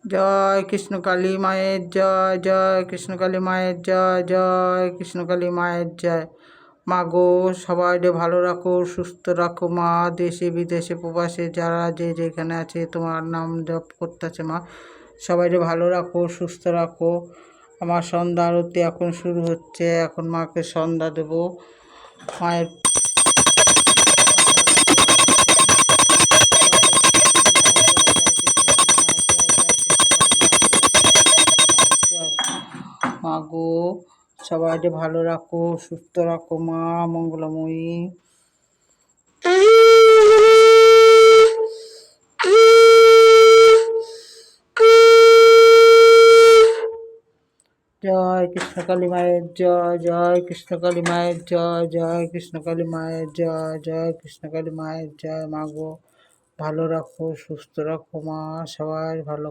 জয় কৃষ্ণকালী মায়ের জয়, জয় কৃষ্ণকালী মায়ের জয়, জয় কৃষ্ণকালী মায়ের জয়। মা গো, সবাইকে ভালো রাখো, সুস্থ রাখো মা। দেশে বিদেশে প্রবাসে যারা যে যেখানে আছে তোমার নাম জপ করতেছে মা, সবাইকে ভালো রাখো, সুস্থ রাখো। আমার সন্ধ্যা আরতি এখন শুরু হচ্ছে, এখন মাকে সন্ধ্যা দেবো। মায়ের মা গো, সবাইকে ভালো রাখো, সুস্থ রাখো মা, মঙ্গলময়ী। জয় কৃষ্ণকালী মায়ের জয়, জয় কৃষ্ণকালী মায়ের জয়, জয় কৃষ্ণকালী মায়ের জয়, জয় কৃষ্ণকালী মায়ের জয়। মা গো, ভালো রাখো, সুস্থ রাখো মা, সবাই ভালো